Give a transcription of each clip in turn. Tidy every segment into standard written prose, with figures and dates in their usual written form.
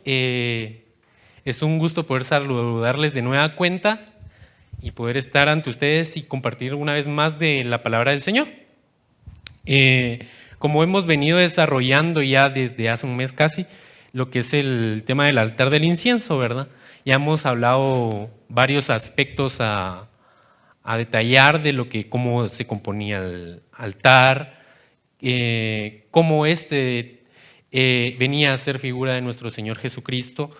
Es un gusto poder saludarles de nueva cuenta y poder estar ante ustedes y compartir una vez más de la palabra del Señor. Como hemos venido desarrollando ya desde hace un mes casi, lo que es el tema del altar del incienso, ¿verdad? Ya hemos hablado varios aspectos a detallar de cómo se componía el altar, cómo venía a ser figura de nuestro Señor Jesucristo,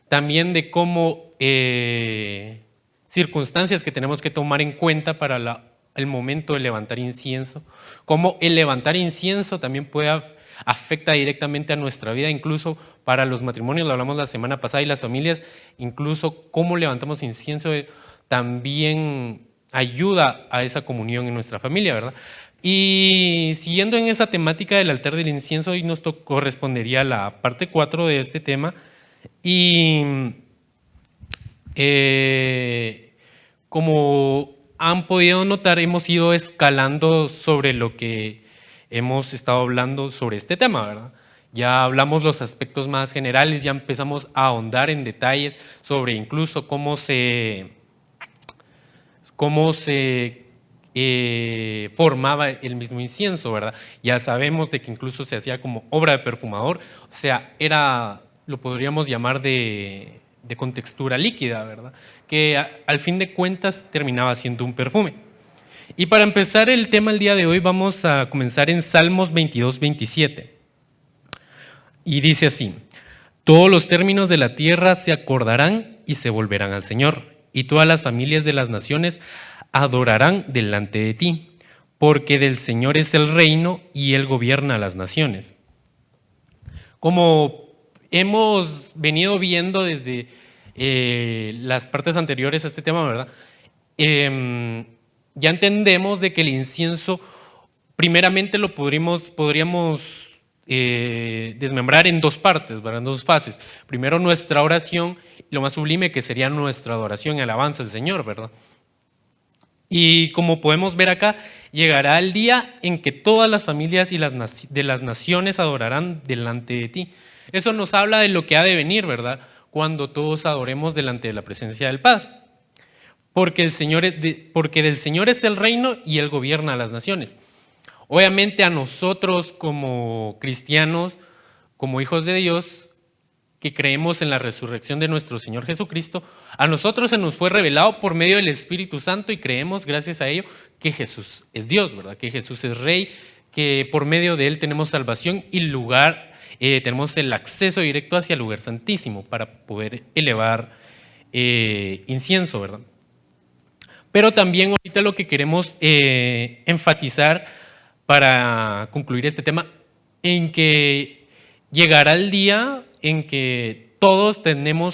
también de cómo circunstancias que tenemos que tomar en cuenta para el momento de levantar incienso, cómo el levantar incienso también afecta directamente a nuestra vida, incluso para los matrimonios, lo hablamos la semana pasada, y las familias, incluso cómo levantamos incienso también ayuda a esa comunión en nuestra familia, ¿verdad? Y siguiendo en esa temática del altar del incienso, hoy nos correspondería la parte 4 de este tema. Y como han podido notar, hemos ido escalando sobre lo que hemos estado hablando sobre este tema, ¿verdad? Ya hablamos los aspectos más generales, ya empezamos a ahondar en detalles sobre incluso cómo se formaba el mismo incienso, ¿verdad? Ya sabemos de que incluso se hacía como obra de perfumador, o sea, lo podríamos llamar de contextura líquida, ¿verdad? Que al fin de cuentas terminaba siendo un perfume. Y para empezar el tema el día de hoy vamos a comenzar en Salmos 22, 27. Y dice así: todos los términos de la tierra se acordarán y se volverán al Señor, y todas las familias de las naciones adorarán delante de ti, porque del Señor es el reino y Él gobierna las naciones. Como hemos venido viendo desde las partes anteriores a este tema, ¿verdad? Ya entendemos de que el incienso primeramente lo podríamos desmembrar en dos partes, ¿verdad? En dos fases. Primero nuestra oración y lo más sublime que sería nuestra adoración y alabanza al Señor, ¿verdad? Y como podemos ver acá, llegará el día en que todas las familias de las naciones adorarán delante de ti. Eso nos habla de lo que ha de venir, ¿verdad? Cuando todos adoremos delante de la presencia del Padre. Porque del Señor es el reino y Él gobierna a las naciones. Obviamente a nosotros como cristianos, como hijos de Dios, que creemos en la resurrección de nuestro Señor Jesucristo, a nosotros se nos fue revelado por medio del Espíritu Santo y creemos gracias a ello que Jesús es Dios, ¿verdad? Que Jesús es Rey, que por medio de Él tenemos salvación y tenemos el acceso directo hacia el lugar santísimo para poder elevar incienso, ¿verdad? Pero también ahorita lo que queremos enfatizar para concluir este tema, en que llegará el día en que todos tendrán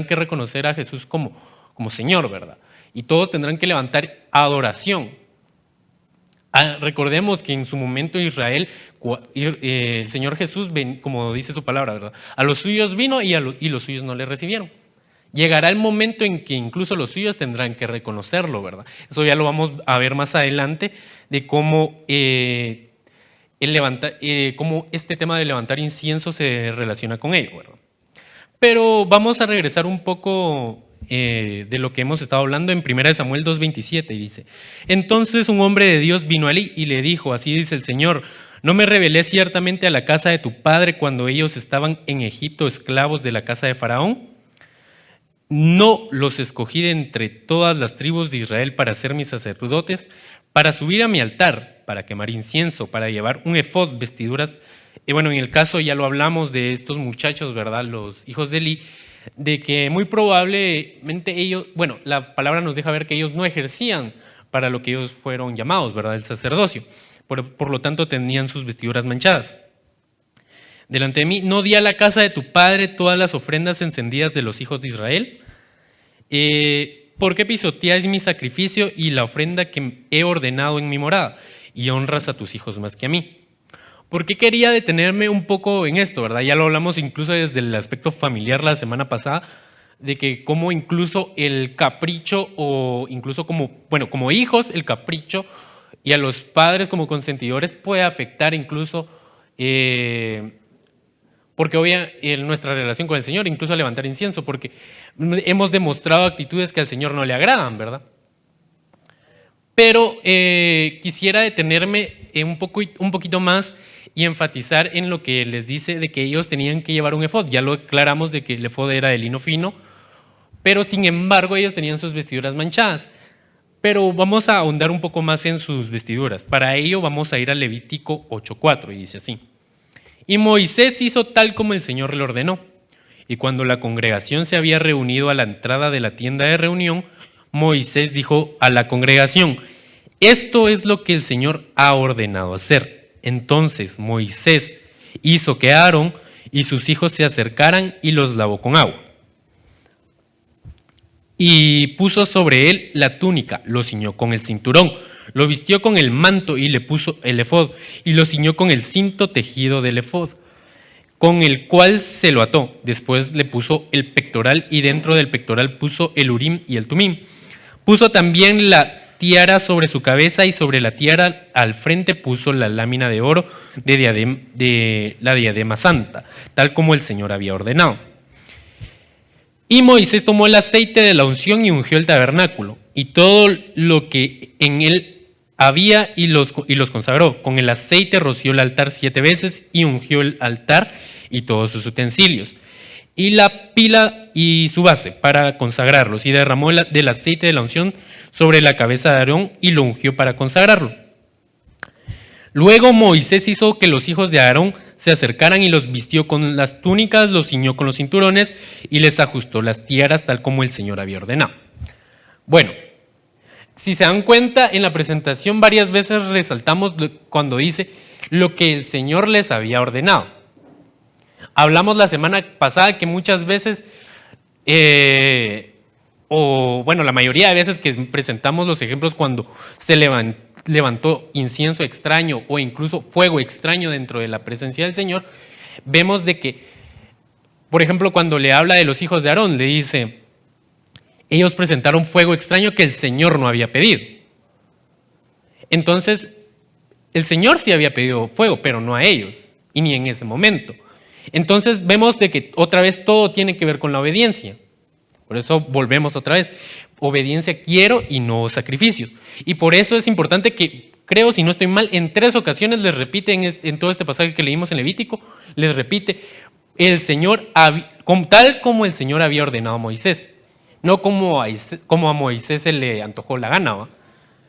que reconocer a Jesús como Señor, ¿verdad? Y todos tendrán que levantar adoración. Recordemos que en su momento Israel, el Señor Jesús, como dice su palabra, ¿verdad? A los suyos vino y los suyos no le recibieron. Llegará el momento en que incluso los suyos tendrán que reconocerlo, ¿verdad? Eso ya lo vamos a ver más adelante, de cómo cómo este tema de levantar incienso se relaciona con ello, ¿verdad? Pero vamos a regresar un poco de lo que hemos estado hablando en 1 Samuel 2:27, y dice: entonces un hombre de Dios vino a Elí y le dijo, así dice el Señor, ¿no me rebelé ciertamente a la casa de tu padre cuando ellos estaban en Egipto esclavos de la casa de Faraón? ¿No los escogí de entre todas las tribus de Israel para ser mis sacerdotes, para subir a mi altar, para quemar incienso, para llevar un efod, vestiduras? Bueno, en el caso ya lo hablamos de estos muchachos, ¿verdad? Los hijos de Elí, de que muy probablemente ellos, bueno, la palabra nos deja ver que ellos no ejercían para lo que ellos fueron llamados, ¿verdad? El sacerdocio. Por lo tanto, tenían sus vestiduras manchadas. Delante de mí, ¿no di a la casa de tu padre todas las ofrendas encendidas de los hijos de Israel? ¿Por qué pisoteáis mi sacrificio y la ofrenda que he ordenado en mi morada? Y honras a tus hijos más que a mí. ¿Por qué quería detenerme un poco en esto, verdad? Ya lo hablamos incluso desde el aspecto familiar la semana pasada, de que como incluso el capricho, o incluso como hijos, el capricho, y a los padres como consentidores puede afectar incluso porque nuestra relación con el Señor, incluso a levantar incienso, porque hemos demostrado actitudes que al Señor no le agradan, ¿verdad? Pero quisiera detenerme un poquito más y enfatizar en lo que les dice de que ellos tenían que llevar un efod. Ya lo aclaramos de que el efod era de lino fino, pero sin embargo ellos tenían sus vestiduras manchadas. Pero vamos a ahondar un poco más en sus vestiduras. Para ello vamos a ir a Levítico 8:4 y dice así: y Moisés hizo tal como el Señor le ordenó. Y cuando la congregación se había reunido a la entrada de la tienda de reunión, Moisés dijo a la congregación: esto es lo que el Señor ha ordenado hacer. Entonces Moisés hizo que Aarón y sus hijos se acercaran y los lavó con agua. Y puso sobre él la túnica, lo ciñó con el cinturón, lo vistió con el manto y le puso el efod, y lo ciñó con el cinto tejido del efod, con el cual se lo ató. Después le puso el pectoral y dentro del pectoral puso el urim y el tumim. Puso también la tiara sobre su cabeza y sobre la tiara al frente puso la lámina de oro de la diadema santa, tal como el Señor había ordenado. Y Moisés tomó el aceite de la unción y ungió el tabernáculo y todo lo que en él había y los consagró. Con el aceite roció el altar 7 veces y ungió el altar y todos sus utensilios. Y la pila y su base para consagrarlos. Y derramó del aceite de la unción sobre la cabeza de Aarón y lo ungió para consagrarlo. Luego Moisés hizo que los hijos de Aarón se acercaran y los vistió con las túnicas, los ciñó con los cinturones y les ajustó las tiaras tal como el Señor había ordenado. Bueno, si se dan cuenta, en la presentación varias veces resaltamos cuando dice lo que el Señor les había ordenado. Hablamos la semana pasada que muchas veces, la mayoría de veces que presentamos los ejemplos cuando se levantó incienso extraño o incluso fuego extraño dentro de la presencia del Señor, vemos de que, por ejemplo, cuando le habla de los hijos de Aarón, le dice: ellos presentaron fuego extraño que el Señor no había pedido. Entonces, el Señor sí había pedido fuego, pero no a ellos, y ni en ese momento. Entonces vemos de que otra vez todo tiene que ver con la obediencia. Por eso volvemos otra vez. Obediencia quiero y no sacrificios. Y por eso es importante que, creo, si no estoy mal, en 3 ocasiones les repite en todo este pasaje que leímos en Levítico, les repite: el Señor, tal como el Señor había ordenado a Moisés. No como a Moisés se le antojó la gana, ¿va?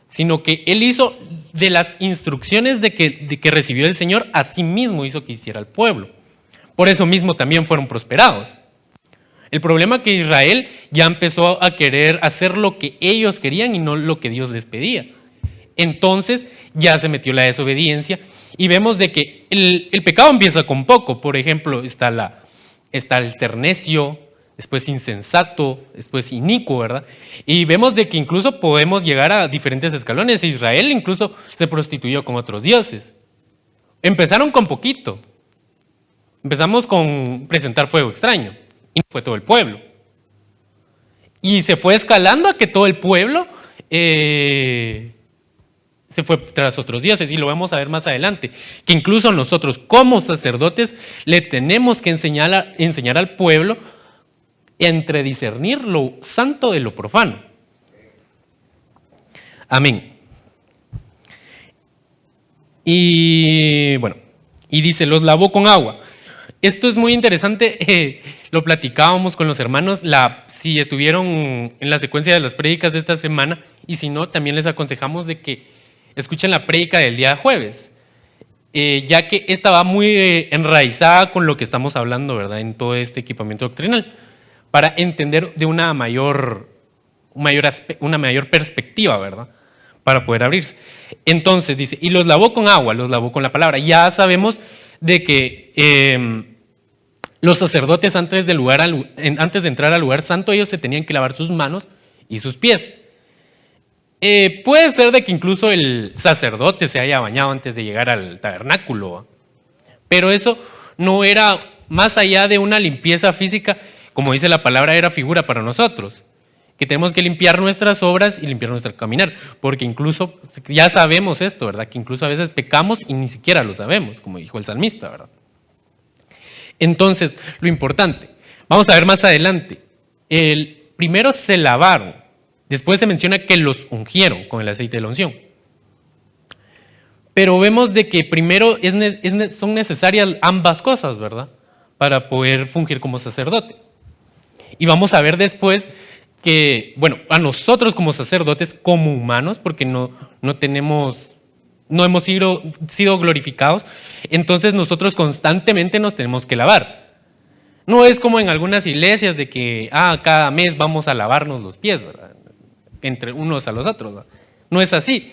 Sino que él hizo de las instrucciones de que recibió el Señor, así mismo hizo que hiciera el pueblo. Por eso mismo también fueron prosperados. El problema es que Israel ya empezó a querer hacer lo que ellos querían y no lo que Dios les pedía. Entonces ya se metió la desobediencia y vemos de que el pecado empieza con poco. Por ejemplo, está el ser necio, después insensato, después inicuo, ¿verdad? Y vemos de que incluso podemos llegar a diferentes escalones. Israel incluso se prostituyó con otros dioses. Empezaron con poquito. Empezamos con presentar fuego extraño. Y no fue todo el pueblo. Y se fue escalando a que todo el pueblo se fue tras otros dioses. Y lo vamos a ver más adelante. Que incluso nosotros como sacerdotes le tenemos que enseñar al pueblo entre discernir lo santo de lo profano. Amén. Y bueno, y dice: los lavó con agua. Esto es muy interesante, lo platicábamos con los hermanos, si estuvieron en la secuencia de las prédicas de esta semana, y si no, también les aconsejamos de que escuchen la prédica del día jueves, ya que esta va muy enraizada con lo que estamos hablando, ¿verdad?, en todo este equipamiento doctrinal, para entender de una mayor perspectiva, ¿verdad?, para poder abrirse. Entonces dice: y los lavó con agua, los lavó con la palabra. Ya sabemos de que los sacerdotes antes de entrar al lugar santo, ellos se tenían que lavar sus manos y sus pies. Puede ser de que incluso el sacerdote se haya bañado antes de llegar al tabernáculo, pero eso no era más allá de una limpieza física, como dice la palabra, era figura para nosotros, que tenemos que limpiar nuestras obras y limpiar nuestro caminar, porque incluso ya sabemos esto, ¿verdad?, que incluso a veces pecamos y ni siquiera lo sabemos, como dijo el salmista, ¿verdad? Entonces, lo importante, vamos a ver más adelante, primero se lavaron, después se menciona que los ungieron con el aceite de la unción. Pero vemos de que primero son necesarias ambas cosas, ¿verdad? Para poder fungir como sacerdote. Y vamos a ver después que, bueno, a nosotros como sacerdotes, como humanos, porque no hemos sido glorificados, entonces nosotros constantemente nos tenemos que lavar. No es como en algunas iglesias de que cada mes vamos a lavarnos los pies, ¿verdad? Entre unos a los otros, ¿verdad? No es así.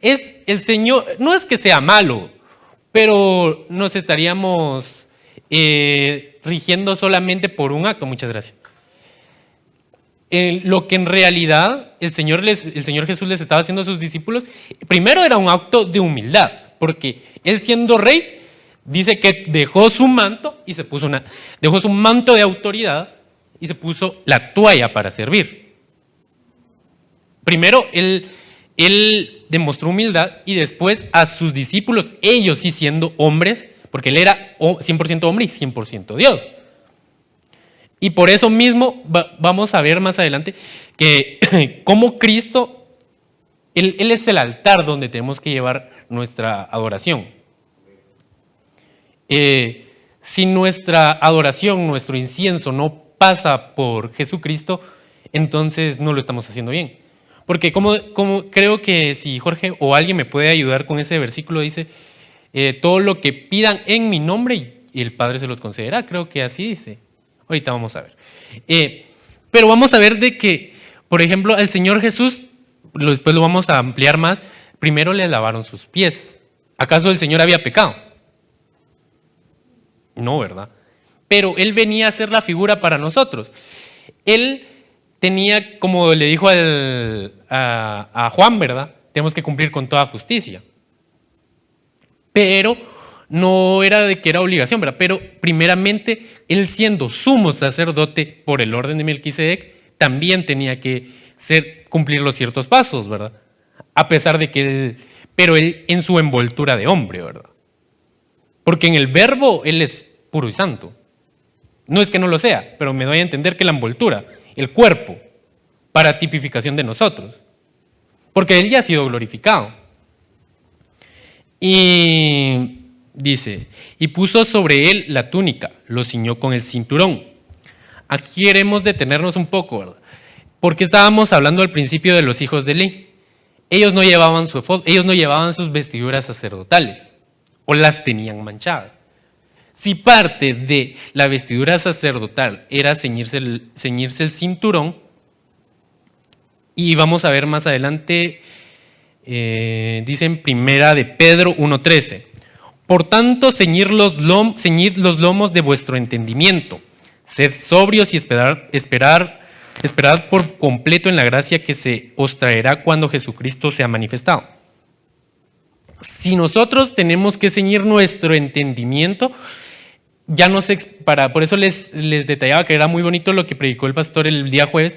El Señor, no es que sea malo, pero nos estaríamos rigiendo solamente por un acto. Muchas gracias. Lo que en realidad el Señor Jesús les estaba haciendo a sus discípulos, primero era un acto de humildad, porque Él siendo rey, dice que dejó su manto y se puso dejó su manto de autoridad y se puso la toalla para servir. Primero Él demostró humildad y después a sus discípulos, ellos sí siendo hombres, porque Él era 100% hombre y 100% Dios. Y por eso mismo vamos a ver más adelante que como Cristo, Él es el altar donde tenemos que llevar nuestra adoración. Si nuestra adoración, nuestro incienso no pasa por Jesucristo, entonces no lo estamos haciendo bien. Porque como creo que si Jorge o alguien me puede ayudar con ese versículo, dice, todo lo que pidan en mi nombre y el Padre se los concederá, creo que así dice. Ahorita vamos a ver. Pero vamos a ver de que, por ejemplo, al Señor Jesús, después lo vamos a ampliar más, primero le lavaron sus pies. ¿Acaso el Señor había pecado? No, ¿verdad? Pero Él venía a ser la figura para nosotros. Él tenía, como le dijo a Juan, ¿verdad? Tenemos que cumplir con toda justicia. Pero no era de que era obligación, ¿verdad? Pero primeramente, Él siendo sumo sacerdote por el orden de Melquisedec, también tenía que cumplir los ciertos pasos, ¿verdad? A pesar de que pero Él en su envoltura de hombre, ¿verdad? Porque en el verbo Él es puro y santo. No es que no lo sea, pero me doy a entender que la envoltura, el cuerpo, para tipificación de nosotros. Porque Él ya ha sido glorificado. Y dice, y puso sobre Él la túnica, lo ciñó con el cinturón. Aquí queremos detenernos un poco, ¿verdad? Porque estábamos hablando al principio de los hijos de Eli. Ellos no llevaban sus vestiduras sacerdotales o las tenían manchadas. Si parte de la vestidura sacerdotal era ceñirse el cinturón, y vamos a ver más adelante, dice en primera de Pedro 1:13, por tanto ceñid los lomos de vuestro entendimiento, sed sobrios y esperad por completo en la gracia que se os traerá cuando Jesucristo sea manifestado. Si nosotros tenemos que ceñir nuestro entendimiento, ya no sé, por eso les detallaba que era muy bonito lo que predicó el pastor el día jueves,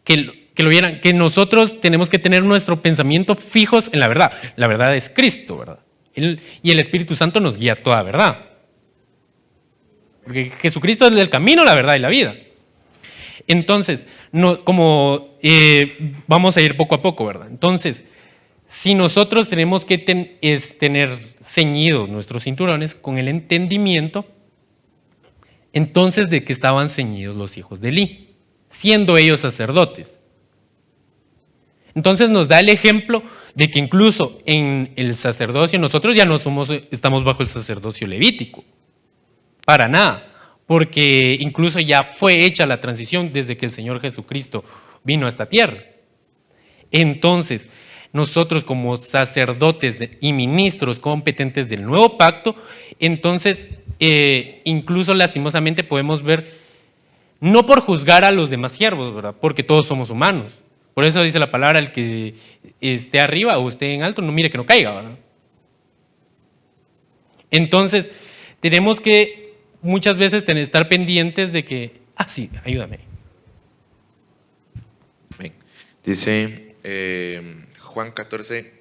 que lo vieran, que nosotros tenemos que tener nuestro pensamiento fijos en la verdad. La verdad es Cristo, ¿verdad? Y el Espíritu Santo nos guía a toda verdad. Porque Jesucristo es el camino, la verdad y la vida. Entonces, vamos a ir poco a poco, ¿verdad? Entonces, si nosotros tenemos que tener ceñidos nuestros cinturones con el entendimiento, entonces, ¿de qué estaban ceñidos los hijos de Eli? Siendo ellos sacerdotes. Entonces nos da el ejemplo de que incluso en el sacerdocio nosotros ya no estamos bajo el sacerdocio levítico. Para nada. Porque incluso ya fue hecha la transición desde que el Señor Jesucristo vino a esta tierra. Entonces, nosotros como sacerdotes y ministros competentes del nuevo pacto, entonces incluso lastimosamente podemos ver, no por juzgar a los demás siervos, ¿verdad? Porque todos somos humanos. Por eso dice la palabra, el que esté arriba o esté en alto, no mire que no caiga, ¿verdad? Entonces, tenemos que muchas veces estar pendientes de que, sí, ayúdame. Bien. Dice Juan 14,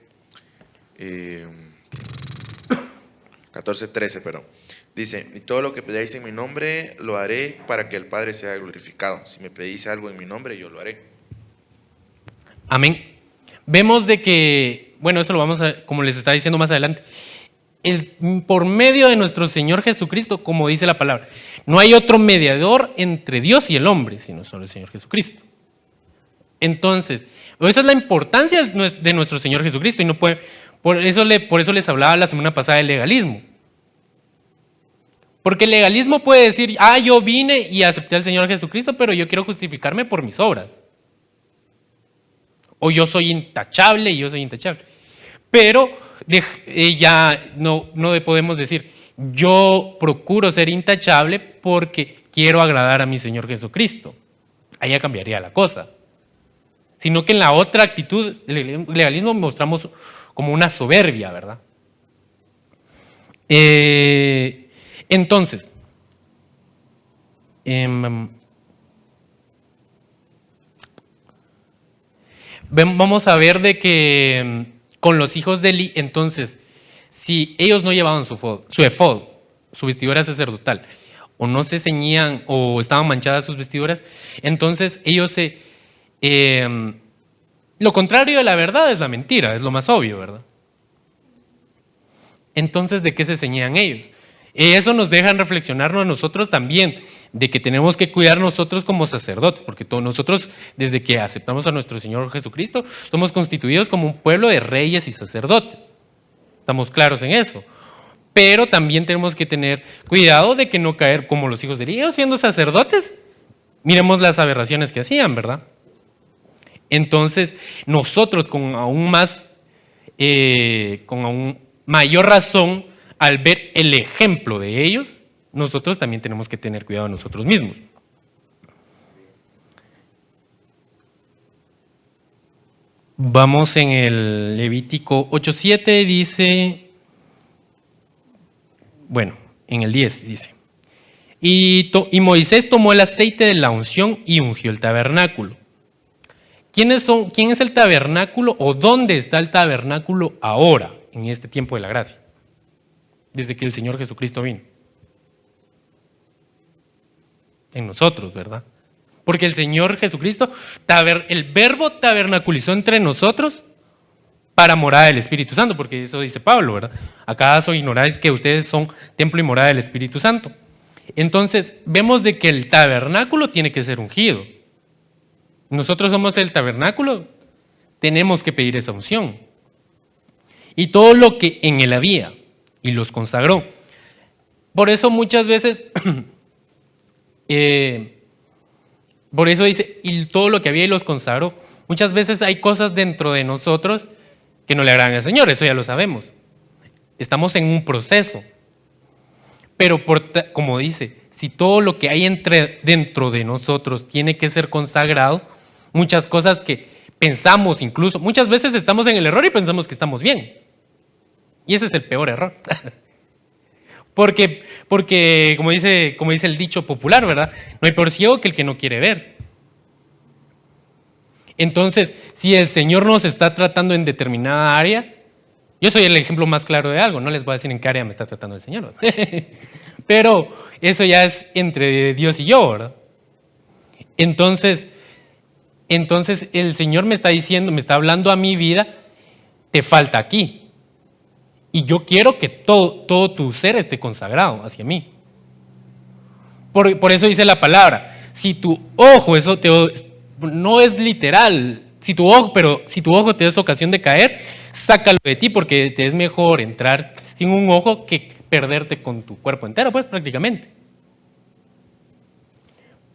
14:13, perdón. Dice, y todo lo que pedáis en mi nombre lo haré para que el Padre sea glorificado. Si me pedís algo en mi nombre, yo lo haré. Amén. Vemos de que, bueno, eso lo vamos a, como les estaba diciendo más adelante, por medio de nuestro Señor Jesucristo, como dice la palabra, no hay otro mediador entre Dios y el hombre, sino solo el Señor Jesucristo. Entonces, esa es la importancia de nuestro Señor Jesucristo y no puede, por eso les hablaba la semana pasada del legalismo. Porque el legalismo puede decir, yo vine y acepté al Señor Jesucristo, pero yo quiero justificarme por mis obras. O yo soy intachable y yo soy intachable. Pero ya no podemos decir, yo procuro ser intachable porque quiero agradar a mi Señor Jesucristo. Ahí ya cambiaría la cosa. Sino que en la otra actitud, el legalismo mostramos como una soberbia, ¿verdad? Entonces, vamos a ver de que con los hijos de Eli, entonces, si ellos no llevaban su efod, su vestidura sacerdotal, o no se ceñían o estaban manchadas sus vestiduras, entonces ellos lo contrario de la verdad es la mentira, es lo más obvio, ¿verdad? Entonces, ¿de qué se ceñían ellos? Eso nos deja reflexionarnos a nosotros también, de que tenemos que cuidar nosotros como sacerdotes, porque todos nosotros, desde que aceptamos a nuestro Señor Jesucristo, somos constituidos como un pueblo de reyes y sacerdotes. Estamos claros en eso. Pero también tenemos que tener cuidado de que no caer como los hijos de Eli. Ellos siendo sacerdotes, miremos las aberraciones que hacían, ¿verdad? Entonces, nosotros con aún mayor razón, al ver el ejemplo de ellos, nosotros también tenemos que tener cuidado de nosotros mismos. Vamos en el Levítico 8:7, dice, bueno, en el 10 dice, y Moisés tomó el aceite de la unción y ungió el tabernáculo. ¿Quién es el tabernáculo o dónde está el tabernáculo ahora, en este tiempo de la gracia? Desde que el Señor Jesucristo vino. En nosotros, ¿verdad? Porque el Señor Jesucristo, el verbo tabernaculizó entre nosotros para morada del Espíritu Santo, porque eso dice Pablo, ¿verdad? ¿Acaso ignoráis que ustedes son templo y morada del Espíritu Santo? Entonces, vemos de que el tabernáculo tiene que ser ungido. Nosotros somos el tabernáculo, tenemos que pedir esa unción. Y todo lo que en él había, y los consagró. Por eso muchas veces, por eso dice, y todo lo que había y los consagró. Muchas veces hay cosas dentro de nosotros que no le agradan al Señor, eso ya lo sabemos. Estamos en un proceso. Pero como dice, si todo lo que hay dentro de nosotros tiene que ser consagrado, muchas cosas que pensamos incluso, muchas veces estamos en el error y pensamos que estamos bien. Y ese es el peor error. Porque como dice el dicho popular, ¿verdad? No hay peor ciego que el que no quiere ver. Entonces, si el Señor nos está tratando en determinada área, yo soy el ejemplo más claro de algo, no les voy a decir en qué área me está tratando el Señor. Pero eso ya es entre Dios y yo, ¿verdad? Entonces el Señor me está diciendo, me está hablando a mi vida, te falta aquí. Y yo quiero que todo tu ser esté consagrado hacia mí. Por eso dice la palabra, si tu ojo, no es literal, pero si tu ojo te es ocasión de caer, sácalo de ti, porque te es mejor entrar sin un ojo que perderte con tu cuerpo entero, pues prácticamente.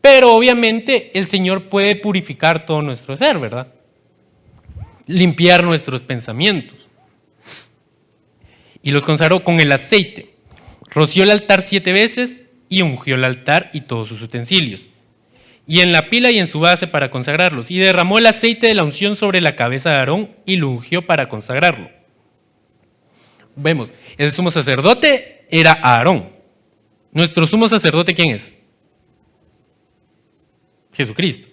Pero obviamente el Señor puede purificar todo nuestro ser, ¿verdad? Limpiar nuestros pensamientos. Y los consagró con el aceite. Roció el altar 7 veces y ungió el altar y todos sus utensilios. Y en la pila y en su base para consagrarlos. Y derramó el aceite de la unción sobre la cabeza de Aarón y lo ungió para consagrarlo. Vemos, el sumo sacerdote era Aarón. ¿Nuestro sumo sacerdote quién es? Jesucristo.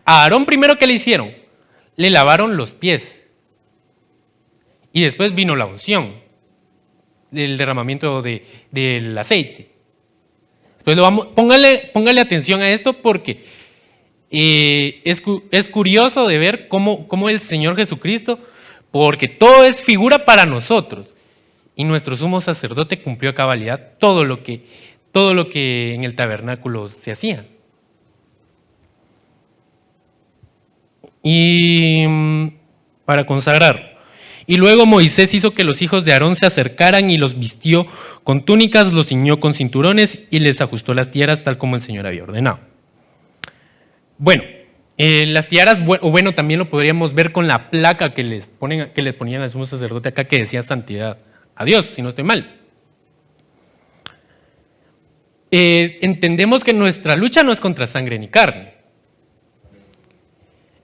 A Aarón primero, ¿qué le hicieron? Le lavaron los pies. Y después vino la unción. del derramamiento del aceite. Después póngale atención a esto porque es curioso de ver cómo el Señor Jesucristo, porque todo es figura para nosotros, y nuestro sumo sacerdote cumplió a cabalidad todo lo que en el tabernáculo se hacía. Y para consagrar. Y luego Moisés hizo que los hijos de Aarón se acercaran y los vistió con túnicas, los ciñó con cinturones y les ajustó las tiaras tal como el Señor había ordenado. Bueno, las tiaras, bueno, también lo podríamos ver con la placa que les ponían al sumo sacerdote acá que decía santidad a Dios, si no estoy mal. Entendemos que nuestra lucha no es contra sangre ni carne.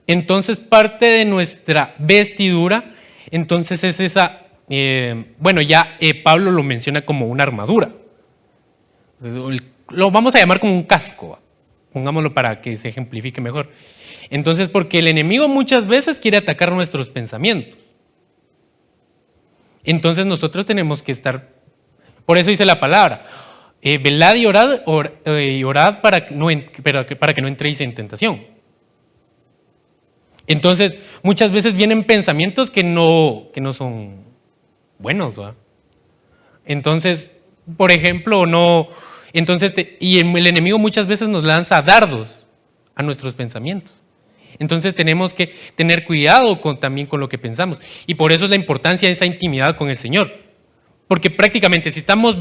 Entonces parte de nuestra vestidura, entonces es esa, Pablo lo menciona como una armadura. Entonces, lo vamos a llamar como un casco, pongámoslo para que se ejemplifique mejor. Entonces, porque el enemigo muchas veces quiere atacar nuestros pensamientos. Entonces nosotros tenemos que estar, por eso dice la palabra, velad y orad para que no entréis en tentación. Entonces, muchas veces vienen pensamientos que no son buenos, ¿va? Entonces, por ejemplo, el enemigo muchas veces nos lanza dardos a nuestros pensamientos. Entonces tenemos que tener cuidado también con lo que pensamos. Y por eso es la importancia de esa intimidad con el Señor. Porque prácticamente si estamos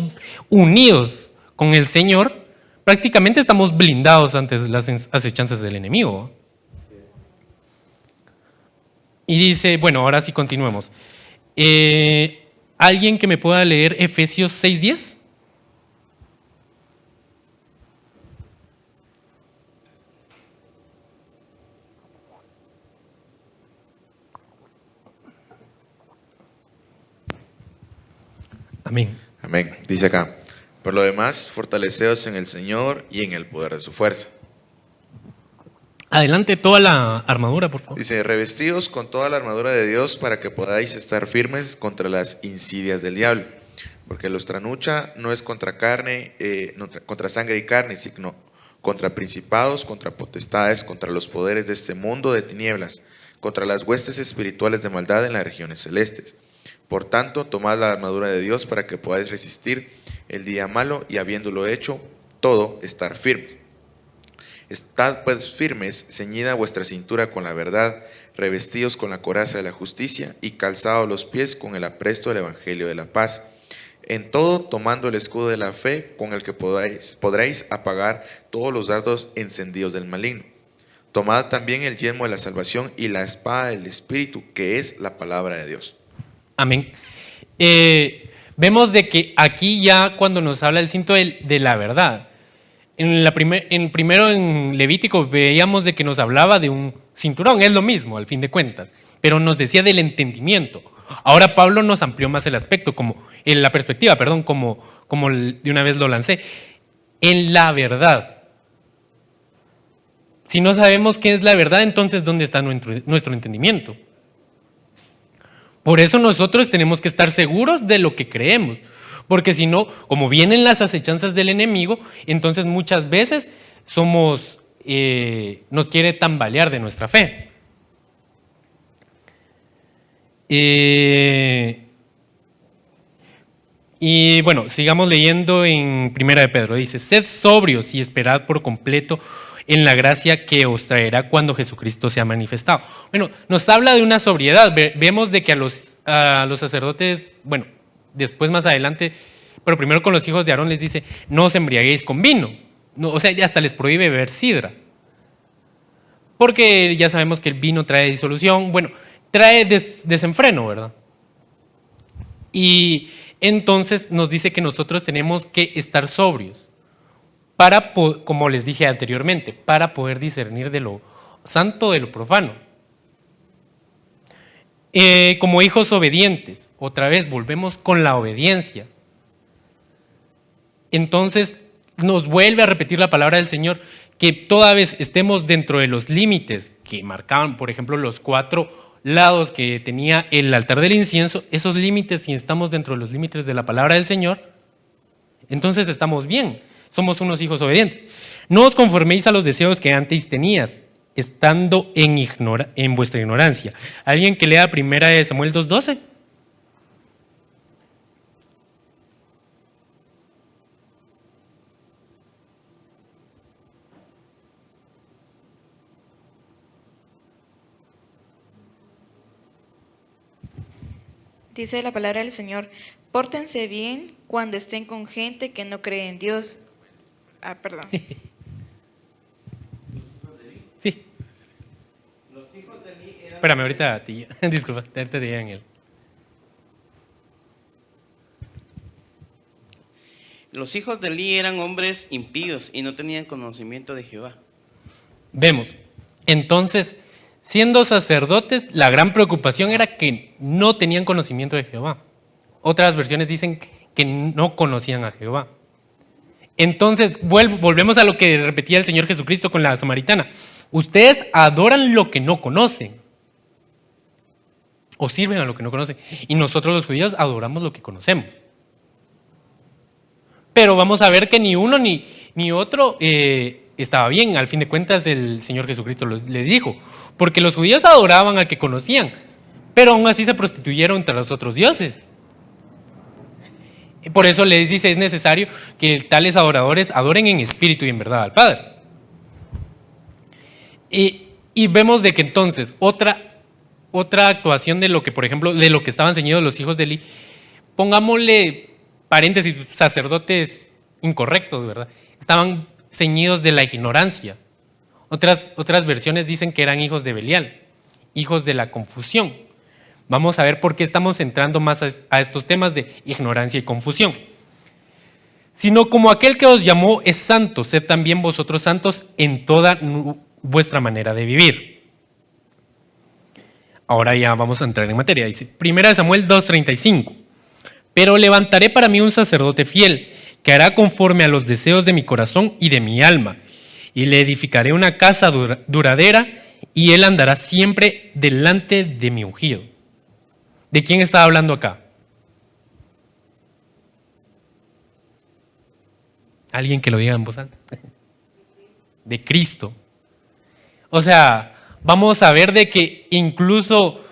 unidos con el Señor, prácticamente estamos blindados ante las acechanzas del enemigo. Y dice, bueno, ahora sí continuemos. ¿Alguien que me pueda leer Efesios 6:10? Amén. Amén. Dice acá, por lo demás, fortaleceos en el Señor y en el poder de su fuerza. Adelante toda la armadura, por favor. Dice, revestidos con toda la armadura de Dios para que podáis estar firmes contra las insidias del diablo. Porque nuestra lucha no es contra contra sangre y carne, sino contra principados, contra potestades, contra los poderes de este mundo de tinieblas, contra las huestes espirituales de maldad en las regiones celestes. Por tanto, tomad la armadura de Dios para que podáis resistir el día malo y habiéndolo hecho todo, estar firmes. Estad pues firmes, ceñida vuestra cintura con la verdad, revestidos con la coraza de la justicia y calzados los pies con el apresto del evangelio de la paz. En todo, tomando el escudo de la fe, con el que podréis apagar todos los dardos encendidos del maligno. Tomad también el yelmo de la salvación y la espada del Espíritu, que es la palabra de Dios. Amén. Vemos de que aquí ya cuando nos habla el cinto de la verdad, primero en Levítico veíamos de que nos hablaba de un cinturón, es lo mismo al fin de cuentas, pero nos decía del entendimiento. Ahora Pablo nos amplió más el aspecto, la perspectiva, como de una vez lo lancé, en la verdad. Si no sabemos qué es la verdad, entonces ¿dónde está nuestro entendimiento? Por eso nosotros tenemos que estar seguros de lo que creemos, porque si no, como vienen las acechanzas del enemigo, entonces muchas veces nos quiere tambalear de nuestra fe. Y bueno, sigamos leyendo en Primera de Pedro. Dice, sed sobrios y esperad por completo en la gracia que os traerá cuando Jesucristo sea manifestado. Bueno, nos habla de una sobriedad. Vemos de que a los sacerdotes, bueno, después más adelante, pero primero con los hijos de Aarón les dice, no os embriaguéis con vino. No, o sea, hasta les prohíbe beber sidra. Porque ya sabemos que el vino trae disolución, bueno, trae desenfreno, ¿verdad? Y entonces nos dice que nosotros tenemos que estar sobrios para, como les dije anteriormente, para poder discernir de lo santo de lo profano. Como hijos obedientes, otra vez volvemos con la obediencia. Entonces nos vuelve a repetir la palabra del Señor, que toda vez estemos dentro de los límites que marcaban, por ejemplo, los 4 lados que tenía el altar del incienso, esos límites, si estamos dentro de los límites de la palabra del Señor, entonces estamos bien, somos unos hijos obedientes. No os conforméis a los deseos que antes tenías, estando en vuestra ignorancia. ¿Alguien que lea 1 Samuel 2:12? Dice la palabra del Señor: pórtense bien cuando estén con gente que no cree en Dios. Perdón. Sí. Espérame, ahorita te disculpa, te digan él. Los hijos de Eli eran hombres impíos y no tenían conocimiento de Jehová. Vemos, entonces, siendo sacerdotes, la gran preocupación era que no tenían conocimiento de Jehová. Otras versiones dicen que no conocían a Jehová. Entonces, volvemos a lo que repetía el Señor Jesucristo con la samaritana. Ustedes adoran lo que no conocen. O sirven a lo que no conocen. Y nosotros los judíos adoramos lo que conocemos. Pero vamos a ver que ni uno ni otro estaba bien. Al fin de cuentas, el Señor Jesucristo le dijo. Porque los judíos adoraban al que conocían. Pero aún así se prostituyeron entre los otros dioses. Por eso les dice, es necesario que tales adoradores adoren en espíritu y en verdad al Padre. Y vemos de que entonces otra actuación de lo que, por ejemplo, de lo que estaban ceñidos los hijos de Eli, pongámosle paréntesis, sacerdotes incorrectos, ¿verdad? Estaban ceñidos de la ignorancia. Otras versiones dicen que eran hijos de Belial, hijos de la confusión. Vamos a ver por qué estamos entrando más a estos temas de ignorancia y confusión. Sino como aquel que os llamó es santo, sed también vosotros santos en toda vuestra manera de vivir. Ahora ya vamos a entrar en materia. Dice 1 Samuel 2:35. Pero levantaré para mí un sacerdote fiel, que hará conforme a los deseos de mi corazón y de mi alma, y le edificaré una casa duradera, y él andará siempre delante de mi ungido. ¿De quién está hablando acá? Alguien que lo diga en voz alta. De Cristo. O sea, vamos a ver de que incluso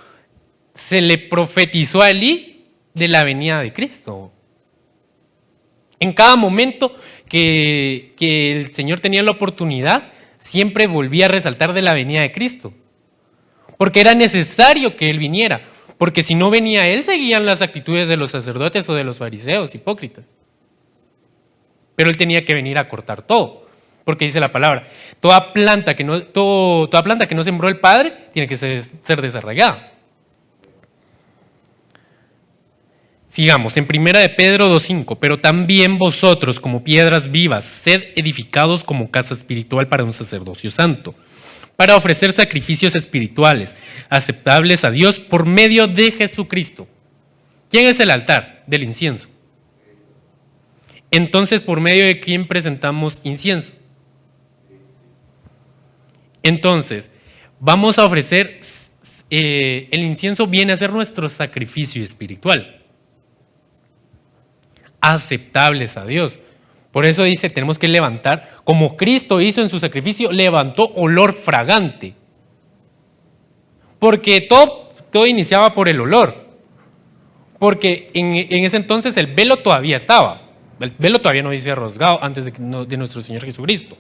se le profetizó a Elí de la venida de Cristo. En cada momento que el Señor tenía la oportunidad, siempre volvía a resaltar de la venida de Cristo. Porque era necesario que Él viniera. Porque si no venía Él, seguían las actitudes de los sacerdotes o de los fariseos hipócritas. Pero Él tenía que venir a cortar todo. Porque dice la palabra, toda planta que no sembró el Padre tiene que ser desarraigada. Sigamos, en 1 de Pedro 2:5, pero también vosotros como piedras vivas, sed edificados como casa espiritual para un sacerdocio santo, para ofrecer sacrificios espirituales, aceptables a Dios por medio de Jesucristo. ¿Quién es el altar del incienso? Entonces, ¿por medio de quién presentamos incienso? Entonces, vamos a ofrecer, el incienso viene a ser nuestro sacrificio espiritual, aceptables a Dios. Por eso dice, tenemos que levantar, como Cristo hizo en su sacrificio, levantó olor fragante. Porque todo iniciaba por el olor. Porque en ese entonces el velo todavía estaba. El velo todavía no dice rasgado antes de nuestro Señor Jesucristo.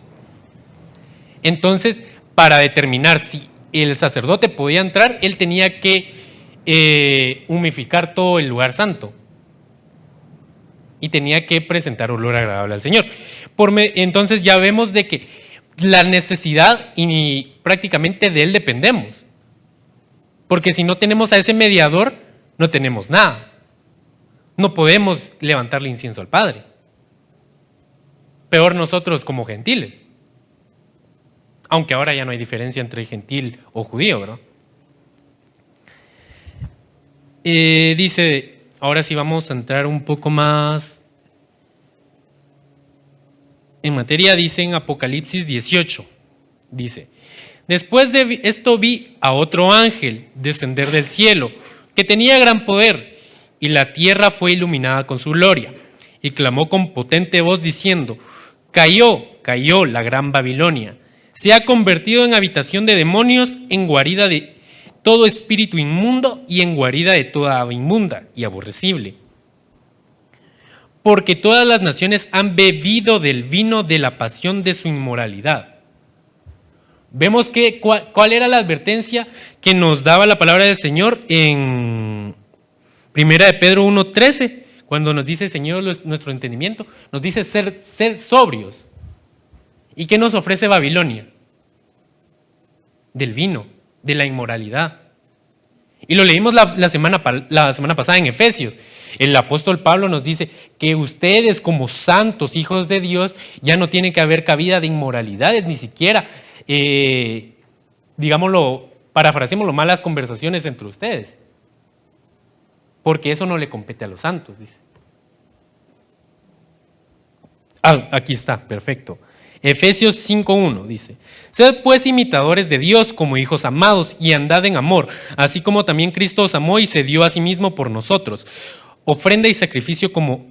Entonces, para determinar si el sacerdote podía entrar, él tenía que humificar todo el lugar santo. Y tenía que presentar olor agradable al Señor. Entonces ya vemos de que la necesidad y prácticamente de Él dependemos. Porque si no tenemos a ese mediador, no tenemos nada. No podemos levantarle incienso al Padre. Peor nosotros como gentiles. Aunque ahora ya no hay diferencia entre gentil o judío, ¿verdad? Dice, ahora sí vamos a entrar un poco más en materia. Dice en Apocalipsis 18, dice, Después de esto vi a otro ángel descender del cielo, que tenía gran poder, y la tierra fue iluminada con su gloria. Y clamó con potente voz diciendo: cayó la gran Babilonia. Se ha convertido en habitación de demonios, en guarida de todo espíritu inmundo y en guarida de toda ave inmunda y aborrecible. Porque todas las naciones han bebido del vino de la pasión de su inmoralidad. Vemos que cuál era la advertencia que nos daba la palabra del Señor en 1 de Pedro 1:13, cuando nos dice: Señor, nuestro entendimiento, nos dice sed sobrios. ¿Y qué nos ofrece Babilonia? Del vino, de la inmoralidad. Y lo leímos la semana pasada en Efesios. El apóstol Pablo nos dice que ustedes, como santos hijos de Dios, ya no tienen que haber cabida de inmoralidades, ni siquiera, digámoslo, parafraseémoslo, malas conversaciones entre ustedes. Porque eso no le compete a los santos, dice. Aquí está, perfecto. Efesios 5:1 dice: sed pues imitadores de Dios como hijos amados y andad en amor, así como también Cristo os amó y se dio a sí mismo por nosotros, ofrenda y sacrificio como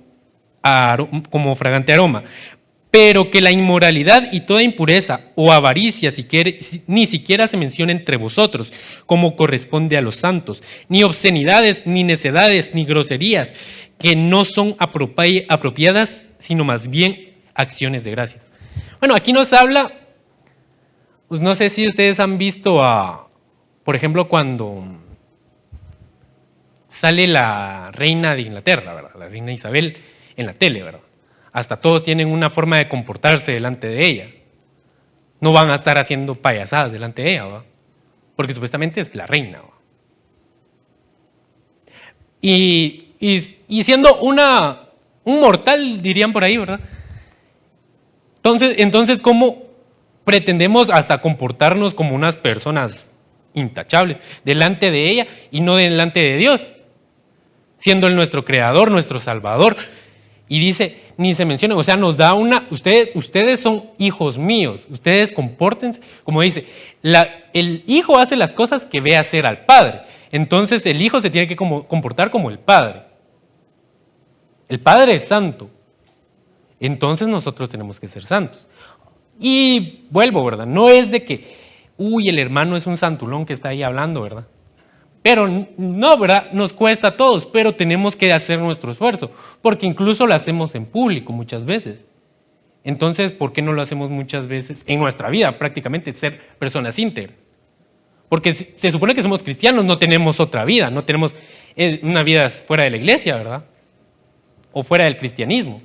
fragante aroma. Pero que la inmoralidad y toda impureza o avaricia ni siquiera se mencione entre vosotros, como corresponde a los santos, ni obscenidades, ni necedades, ni groserías, que no son apropiadas, sino más bien acciones de gracias. Bueno, aquí nos habla, pues no sé si ustedes han visto por ejemplo, cuando sale la reina de Inglaterra, ¿verdad? La reina Isabel en la tele, ¿verdad? Hasta todos tienen una forma de comportarse delante de ella. No van a estar haciendo payasadas delante de ella, ¿verdad? Porque supuestamente es la reina, ¿verdad? Y siendo un mortal, dirían por ahí, ¿verdad? Entonces, ¿cómo pretendemos hasta comportarnos como unas personas intachables delante de ella y no delante de Dios? Siendo Él nuestro creador, nuestro salvador. Y dice, ni se menciona, o sea, nos da ustedes son hijos míos, ustedes compórtense, como dice, el hijo hace las cosas que ve hacer al padre. Entonces el hijo se tiene que comportar como el padre. El padre es santo. Entonces nosotros tenemos que ser santos. Y vuelvo, ¿verdad? No es de que, el hermano es un santulón que está ahí hablando, ¿verdad? Pero no, ¿verdad? Nos cuesta a todos, pero tenemos que hacer nuestro esfuerzo, porque incluso lo hacemos en público muchas veces. Entonces, ¿por qué no lo hacemos muchas veces en nuestra vida? Prácticamente ser personas íntegras. Porque se supone que somos cristianos, no tenemos otra vida, no tenemos una vida fuera de la iglesia, ¿verdad? O fuera del cristianismo.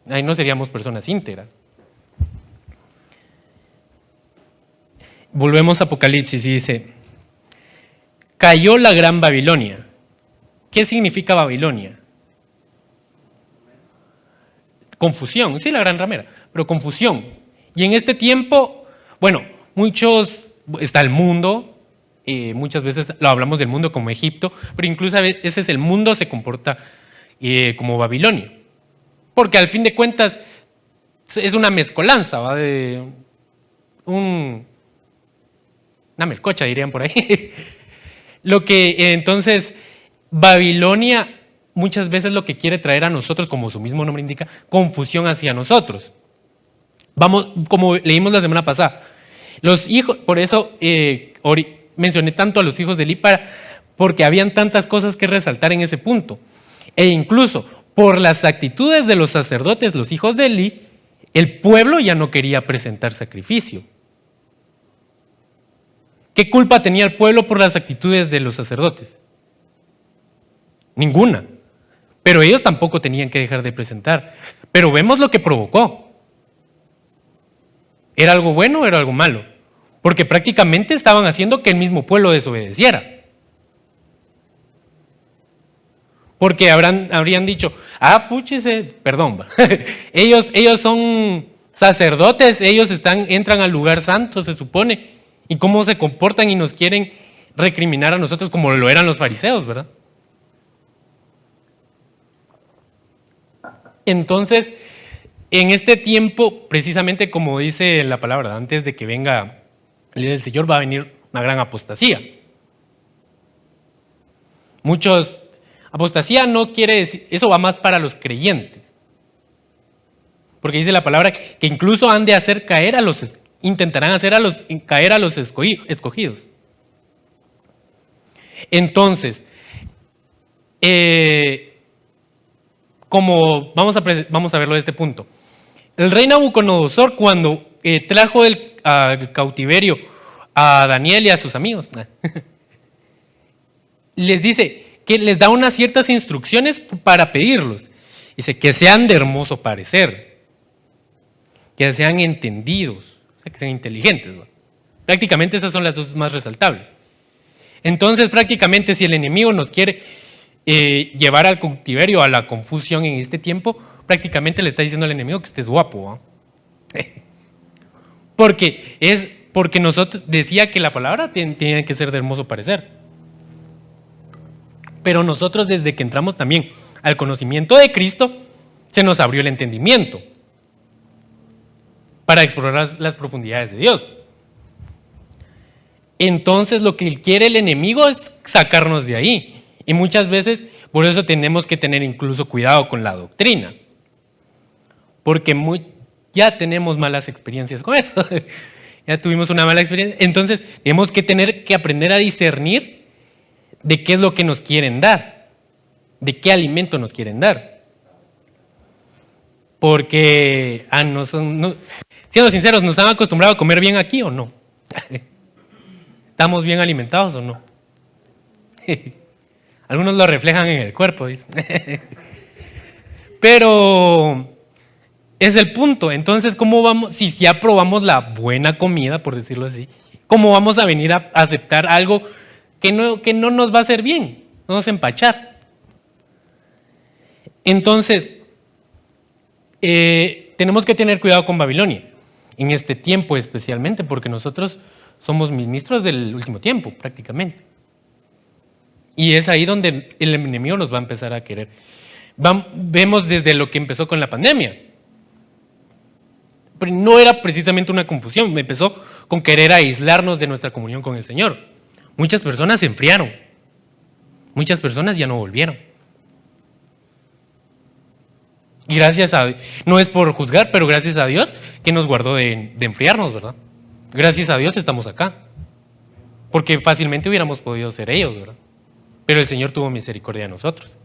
Ahí no seríamos personas íntegras. Volvemos a Apocalipsis y dice: cayó la gran Babilonia. ¿Qué significa Babilonia? Confusión, sí, la gran ramera, pero confusión. Y en este tiempo, está el mundo, muchas veces lo hablamos del mundo como Egipto, pero incluso a veces el mundo se comporta como Babilonia. Porque al fin de cuentas es una mezcolanza, ¿va? De una melcocha, dirían por ahí. Entonces, Babilonia muchas veces lo que quiere traer a nosotros, como su mismo nombre indica, confusión hacia nosotros. Vamos, como leímos la semana pasada, los hijos, por eso mencioné tanto a los hijos de Eli, porque habían tantas cosas que resaltar en ese punto. E incluso por las actitudes de los sacerdotes, los hijos de Eli, el pueblo ya no quería presentar sacrificio. ¿Qué culpa tenía el pueblo por las actitudes de los sacerdotes? Ninguna. Pero ellos tampoco tenían que dejar de presentar. Pero vemos lo que provocó. ¿Era algo bueno o era algo malo? Porque prácticamente estaban haciendo que el mismo pueblo desobedeciera. Porque habrían dicho, púchese, perdón, ellos son sacerdotes, ellos entran al lugar santo, se supone, y cómo se comportan y nos quieren recriminar a nosotros como lo eran los fariseos, ¿verdad? Entonces, en este tiempo, precisamente como dice la palabra, antes de que venga el Señor va a venir una gran apostasía. Apostasía no quiere decir, eso va más para los creyentes. Porque dice la palabra que incluso han de hacer caer intentarán hacer caer a los escogidos. Entonces, como vamos a verlo de este punto. El rey Nabucodonosor, cuando trajo al cautiverio a Daniel y a sus amigos, les dice que les da unas ciertas instrucciones para pedirlos. Dice que sean de hermoso parecer, que sean entendidos, o sea, que sean inteligentes, ¿no? Prácticamente esas son las dos más resaltables. Entonces, prácticamente, si el enemigo nos quiere llevar al cautiverio, a la confusión en este tiempo, prácticamente le está diciendo al enemigo que usted es guapo, ¿no? Porque nosotros decía que la palabra tiene que ser de hermoso parecer. Pero nosotros, desde que entramos también al conocimiento de Cristo, se nos abrió el entendimiento para explorar las profundidades de Dios. Entonces, lo que quiere el enemigo es sacarnos de ahí. Y muchas veces, por eso tenemos que tener incluso cuidado con la doctrina. Porque ya tenemos malas experiencias con eso. Ya tuvimos una mala experiencia. Entonces, tenemos que tener que aprender a discernir de qué es lo que nos quieren dar. De qué alimento nos quieren dar. Porque, siendo sinceros, ¿nos han acostumbrado a comer bien aquí o no? ¿Estamos bien alimentados o no? Algunos lo reflejan en el cuerpo, dice. Pero es el punto. Entonces, ¿cómo vamos? Si ya probamos la buena comida, por decirlo así, ¿cómo vamos a venir a aceptar algo que no nos va a hacer bien? No nos va a empachar. Entonces, tenemos que tener cuidado con Babilonia, en este tiempo especialmente, porque nosotros somos ministros del último tiempo, prácticamente. Y es ahí donde el enemigo nos va a empezar a querer. Vemos desde lo que empezó con la pandemia. Pero no era precisamente una confusión, empezó con querer aislarnos de nuestra comunión con el Señor. Muchas personas se enfriaron. Muchas personas ya no volvieron. Y gracias a Dios, no es por juzgar, pero gracias a Dios que nos guardó de enfriarnos, ¿verdad? Gracias a Dios estamos acá. Porque fácilmente hubiéramos podido ser ellos, ¿verdad? Pero el Señor tuvo misericordia de nosotros.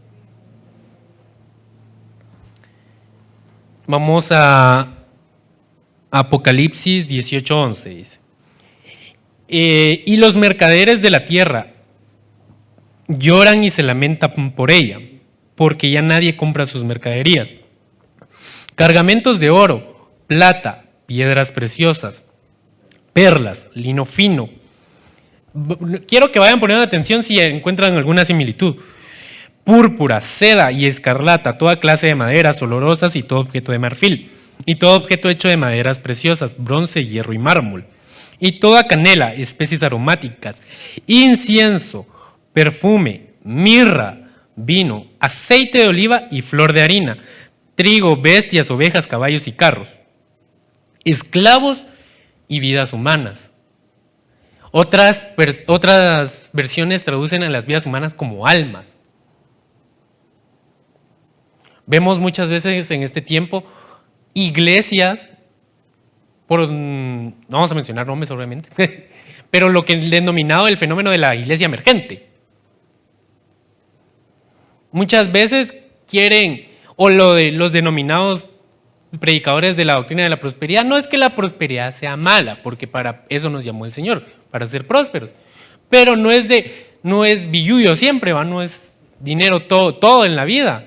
Vamos a Apocalipsis 18:11, dice. Y los mercaderes de la tierra lloran y se lamentan por ella, porque ya nadie compra sus mercaderías. Cargamentos de oro, plata, piedras preciosas, perlas, lino fino. Quiero que vayan poniendo atención si encuentran alguna similitud. Púrpura, seda y escarlata, toda clase de maderas olorosas y todo objeto de marfil, y todo objeto hecho de maderas preciosas, bronce, hierro y mármol, y toda canela, especies aromáticas, incienso, perfume, mirra, vino, aceite de oliva y flor de harina, trigo, bestias, ovejas, caballos y carros, esclavos y vidas humanas. Otras versiones traducen a las vidas humanas como almas. Vemos muchas veces en este tiempo iglesias, no vamos a mencionar nombres obviamente, pero lo que he denominado el fenómeno de la iglesia emergente. Muchas veces quieren, o lo de los denominados predicadores de la doctrina de la prosperidad, no es que la prosperidad sea mala, porque para eso nos llamó el Señor, para ser prósperos, pero no es billullo siempre, ¿va? No es dinero todo en la vida.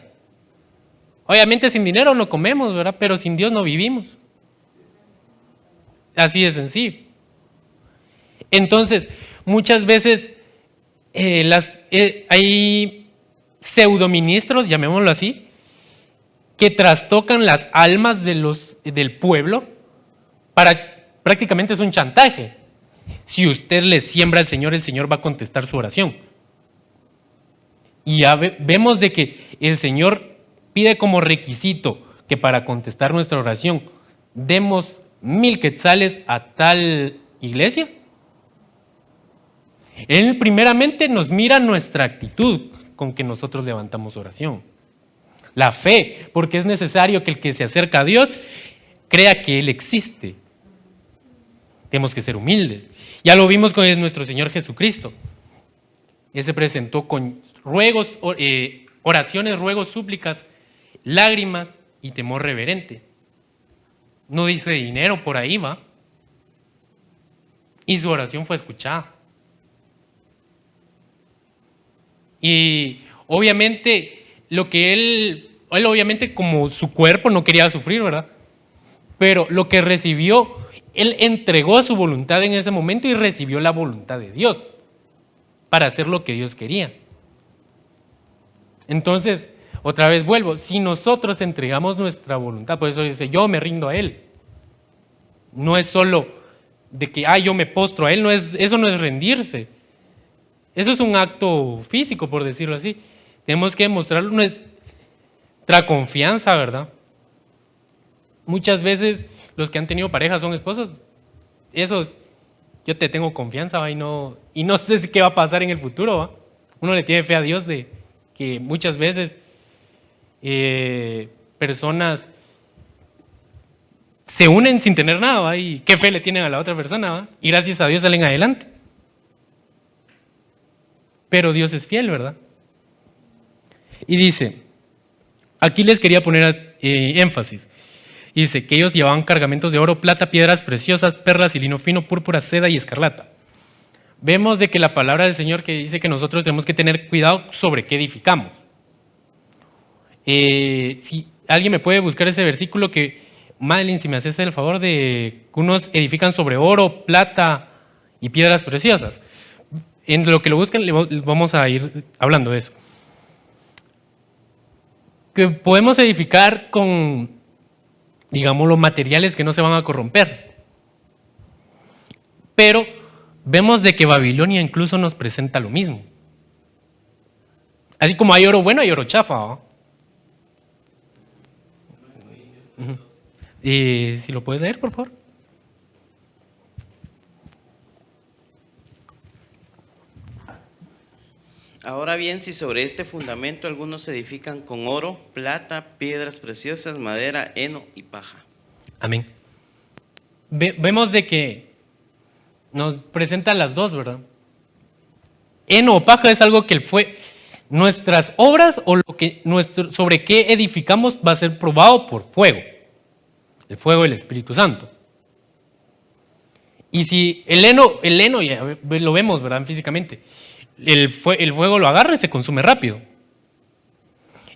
Obviamente sin dinero no comemos, ¿verdad? Pero sin Dios no vivimos. Así de sencillo. Entonces, muchas veces hay pseudoministros, llamémoslo así, que trastocan las almas del pueblo prácticamente es un chantaje. Si usted le siembra al Señor, el Señor va a contestar su oración. Y ya vemos de que el Señor pide como requisito que para contestar nuestra oración demos 1000 quetzales a tal iglesia? Él primeramente nos mira nuestra actitud con que nosotros levantamos oración. La fe, porque es necesario que el que se acerca a Dios crea que Él existe. Tenemos que ser humildes. Ya lo vimos con nuestro Señor Jesucristo. Él se presentó con ruegos, oraciones, ruegos, súplicas, lágrimas y temor reverente. No dice dinero por ahí, ¿va? Y su oración fue escuchada. Y obviamente lo que él obviamente como su cuerpo no quería sufrir, ¿verdad? Pero lo que recibió, él entregó su voluntad en ese momento y recibió la voluntad de Dios para hacer lo que Dios quería. Entonces, otra vez vuelvo, si nosotros entregamos nuestra voluntad, por eso dice, yo me rindo a Él. No es solo de que, yo me postro a Él, eso no es rendirse. Eso es un acto físico, por decirlo así. Tenemos que demostrar nuestra confianza, ¿verdad? Muchas veces los que han tenido pareja son esposos. Esos, yo te tengo confianza, ¿va? Y no sé qué va a pasar en el futuro, ¿va? Uno le tiene fe a Dios de que muchas veces personas se unen sin tener nada, ¿va? Y qué fe le tienen a la otra persona, ¿va? Y gracias a Dios salen adelante. Pero Dios es fiel, ¿verdad? Y dice, aquí les quería poner énfasis. Dice que ellos llevaban cargamentos de oro, plata, piedras preciosas, perlas y lino fino, púrpura, seda y escarlata. Vemos de que la palabra del Señor que dice que nosotros tenemos que tener cuidado sobre qué edificamos. Si alguien me puede buscar ese versículo que, Madeline, si me haces el favor de que unos edifican sobre oro, plata y piedras preciosas. En lo que lo buscan, vamos a ir hablando de eso. Que podemos edificar con, digamos, los materiales que no se van a corromper. Pero vemos de que Babilonia incluso nos presenta lo mismo. Así como hay oro bueno, hay oro chafa, ¿no? Si lo puedes leer, por favor. Ahora bien, si sobre este fundamento algunos se edifican con oro, plata, piedras preciosas, madera, heno y paja. Amén. Vemos de que nos presenta las dos, ¿verdad? Heno o paja es algo que fue nuestras obras o lo que sobre qué edificamos va a ser probado por fuego. El fuego del Espíritu Santo. Y si el heno ya lo vemos, ¿verdad? Físicamente. El fuego lo agarra y se consume rápido.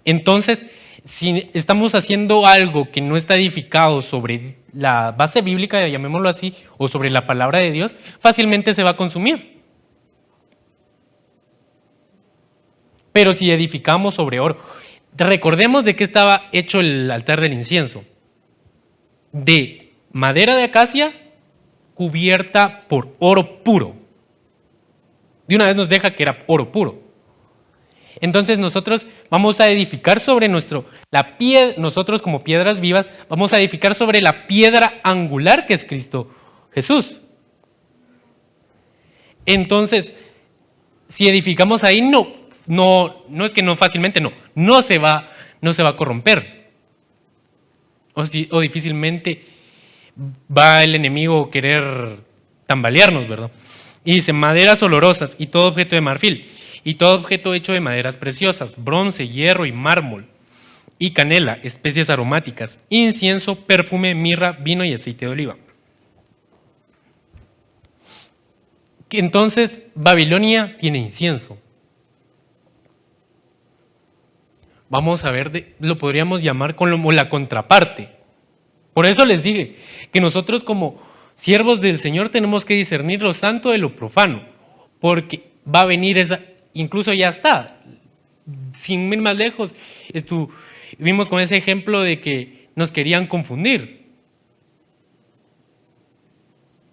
Entonces, si estamos haciendo algo que no está edificado sobre la base bíblica, llamémoslo así, o sobre la palabra de Dios, fácilmente se va a consumir. Pero si edificamos sobre oro, recordemos de qué estaba hecho el altar del incienso. De madera de acacia cubierta por oro puro. De una vez nos deja que era oro puro. Entonces nosotros vamos a edificar sobre nosotros como piedras vivas, vamos a edificar sobre la piedra angular que es Cristo Jesús. Entonces, si edificamos ahí, no es que no fácilmente, no se va a corromper. O difícilmente va el enemigo a querer tambalearnos, ¿verdad? Y dice, maderas olorosas y todo objeto de marfil, y todo objeto hecho de maderas preciosas, bronce, hierro y mármol, y canela, especias aromáticas, incienso, perfume, mirra, vino y aceite de oliva. Entonces, Babilonia tiene incienso. Vamos a ver, lo podríamos llamar como la contraparte. Por eso les dije que nosotros como siervos del Señor tenemos que discernir lo santo de lo profano, porque va a venir incluso ya está, sin ir más lejos, vimos con ese ejemplo de que nos querían confundir.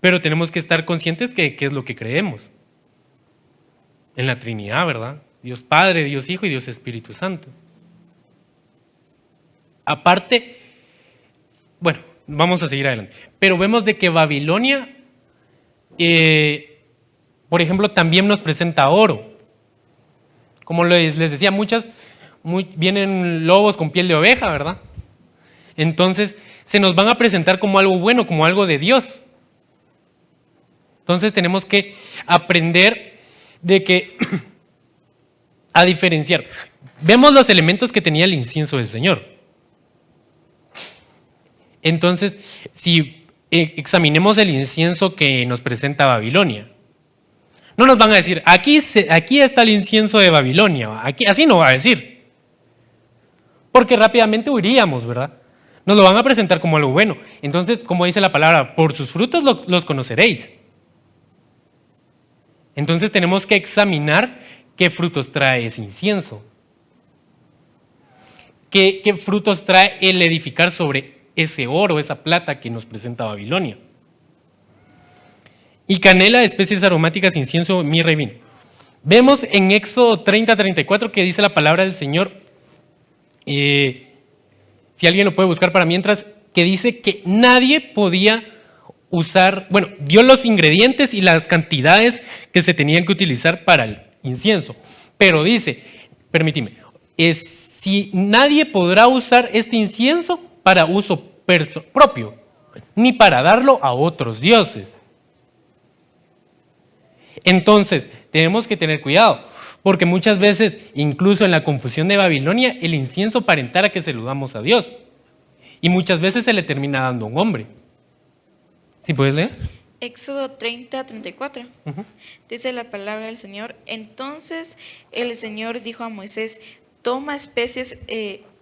Pero tenemos que estar conscientes que qué es lo que creemos. En la Trinidad, ¿verdad? Dios Padre, Dios Hijo y Dios Espíritu Santo. Aparte, bueno, vamos a seguir adelante. Pero vemos de que Babilonia, por ejemplo, también nos presenta oro. Como les decía, vienen lobos con piel de oveja, ¿verdad? Entonces, se nos van a presentar como algo bueno, como algo de Dios. Entonces, tenemos que aprender de que, a diferenciar. Vemos los elementos que tenía el incienso del Señor. Entonces, si examinemos el incienso que nos presenta Babilonia, no nos van a decir, aquí está el incienso de Babilonia, así no va a decir. Porque rápidamente huiríamos, ¿verdad? Nos lo van a presentar como algo bueno. Entonces, como dice la palabra, por sus frutos los conoceréis. Entonces tenemos que examinar qué frutos trae ese incienso. ¿Qué frutos trae el edificar sobre ese oro, esa plata que nos presenta Babilonia? Y canela, especies aromáticas, incienso, mirra y vino. Vemos en Éxodo 30:34 que dice la palabra del Señor, si alguien lo puede buscar para mientras, que dice que nadie podía usar, bueno, dio los ingredientes y las cantidades que se tenían que utilizar para el incienso. Pero dice, permíteme, si nadie podrá usar este incienso para uso propio, ni para darlo a otros dioses. Entonces, tenemos que tener cuidado, porque muchas veces, incluso en la confusión de Babilonia, el incienso aparentara que se lo damos a Dios. Y muchas veces se le termina dando a un hombre. ¿Sí puedes leer? Éxodo 30:34. Dice la palabra del Señor. Entonces el Señor dijo a Moisés, toma especies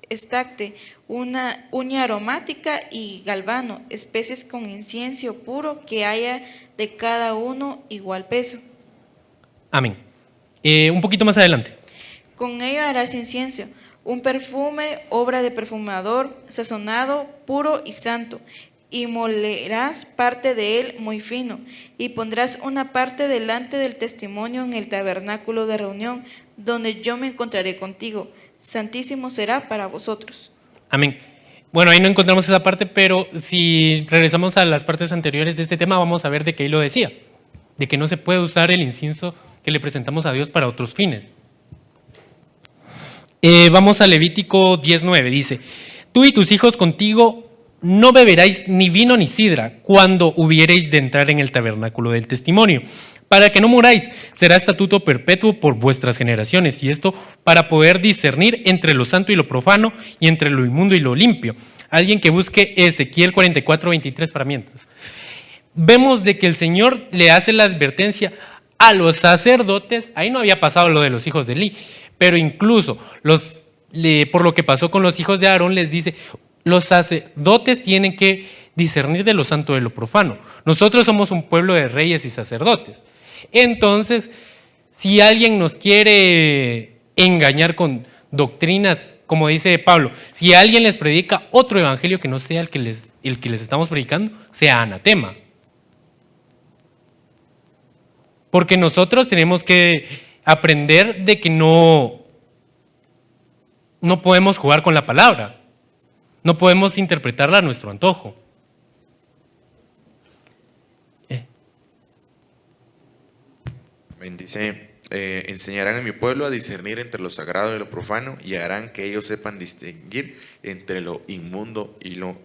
estacte, una uña aromática y galvano, especies con incienso puro que haya de cada uno igual peso. Amén. Un poquito más adelante. Con ello harás incienso, un perfume, obra de perfumador, sazonado, puro y santo, y molerás parte de él muy fino, y pondrás una parte delante del testimonio en el tabernáculo de reunión, donde yo me encontraré contigo. Santísimo será para vosotros. Amén. Bueno, ahí no encontramos esa parte, pero si regresamos a las partes anteriores de este tema, vamos a ver de que ahí lo decía, de que no se puede usar el incienso que le presentamos a Dios para otros fines. Vamos a Levítico 10:9, dice, tú y tus hijos contigo no beberáis ni vino ni sidra cuando hubiereis de entrar en el tabernáculo del testimonio, para que no muráis, será estatuto perpetuo por vuestras generaciones, y esto para poder discernir entre lo santo y lo profano, y entre lo inmundo y lo limpio. Alguien que busque Ezequiel 44:23 para mientras. Vemos de que el Señor le hace la advertencia a los sacerdotes, ahí no había pasado lo de los hijos de Elí, pero incluso por lo que pasó con los hijos de Aarón, les dice, los sacerdotes tienen que discernir de lo santo de lo profano. Nosotros somos un pueblo de reyes y sacerdotes. Entonces, si alguien nos quiere engañar con doctrinas, como dice Pablo, si alguien les predica otro evangelio que no sea el que les estamos predicando, sea anatema. Porque nosotros tenemos que aprender de que no podemos jugar con la palabra. No podemos interpretarla a nuestro antojo. Dice, enseñarán a mi pueblo a discernir entre lo sagrado y lo profano, y harán que ellos sepan distinguir entre lo inmundo y lo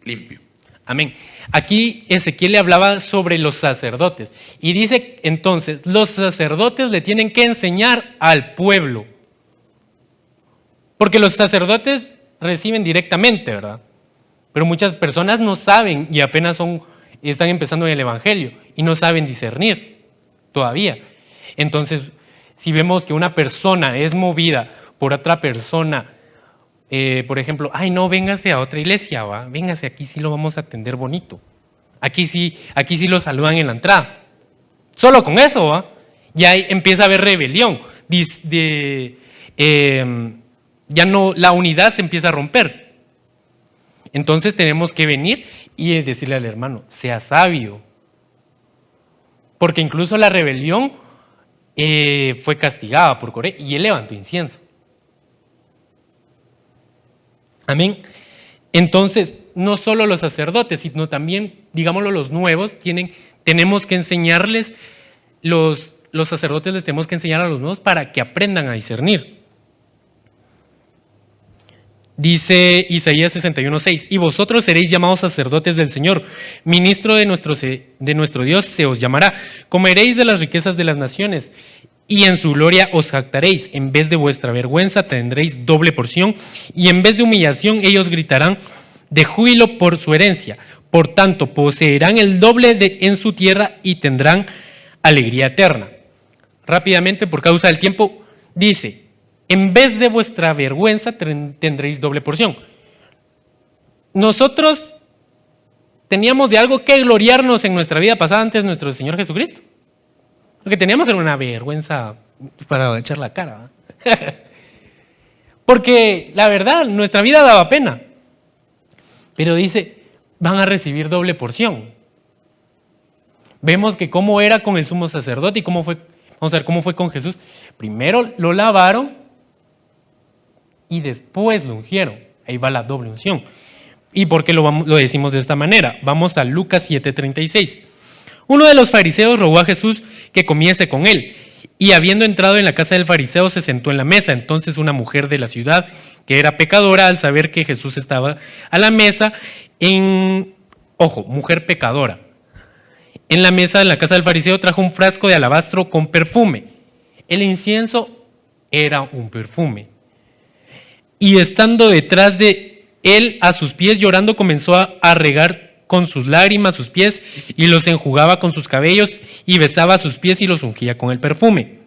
limpio. Amén. Aquí Ezequiel le hablaba sobre los sacerdotes y dice entonces, los sacerdotes le tienen que enseñar al pueblo. Porque los sacerdotes reciben directamente, ¿verdad? Pero muchas personas no saben y apenas están empezando en el evangelio y no saben discernir todavía. Entonces, si vemos que una persona es movida por otra persona, por ejemplo, ay no, véngase a otra iglesia, ¿va? Véngase, aquí sí lo vamos a atender bonito. Aquí sí lo saludan en la entrada. Solo con eso, ¿va? Ya empieza a haber rebelión. Ya no, la unidad se empieza a romper. Entonces tenemos que venir y decirle al hermano, sea sabio. Porque incluso la rebelión fue castigada por Coré y él levantó incienso. Amén. Entonces, no solo los sacerdotes, sino también, digámoslo, los nuevos, tenemos que enseñarles, los sacerdotes les tenemos que enseñar a los nuevos para que aprendan a discernir. Dice Isaías 61:6, y vosotros seréis llamados sacerdotes del Señor, ministro de nuestro Dios se os llamará, comeréis de las riquezas de las naciones, y en su gloria os jactaréis, en vez de vuestra vergüenza tendréis doble porción, y en vez de humillación ellos gritarán de júbilo por su herencia, por tanto poseerán el doble en su tierra y tendrán alegría eterna. Rápidamente, por causa del tiempo, dice, en vez de vuestra vergüenza tendréis doble porción. Nosotros teníamos de algo que gloriarnos en nuestra vida pasada antes de nuestro Señor Jesucristo. Lo que teníamos era una vergüenza para echar la cara. Porque la verdad, nuestra vida daba pena. Pero dice, van a recibir doble porción. Vemos que cómo era con el sumo sacerdote y cómo fue, vamos a ver cómo fue con Jesús. Primero lo lavaron y después lo ungieron. Ahí va la doble unción. ¿Y por qué lo decimos de esta manera? Vamos a Lucas 7:36. Uno de los fariseos rogó a Jesús que comiese con él, y habiendo entrado en la casa del fariseo se sentó en la mesa. Entonces una mujer de la ciudad, que era pecadora, al saber que Jesús estaba a la mesa, mujer pecadora, en la mesa de la casa del fariseo trajo un frasco de alabastro con perfume. El incienso era un perfume. Y estando detrás de él a sus pies llorando, comenzó a regar con sus lágrimas sus pies y los enjugaba con sus cabellos y besaba sus pies y los ungía con el perfume.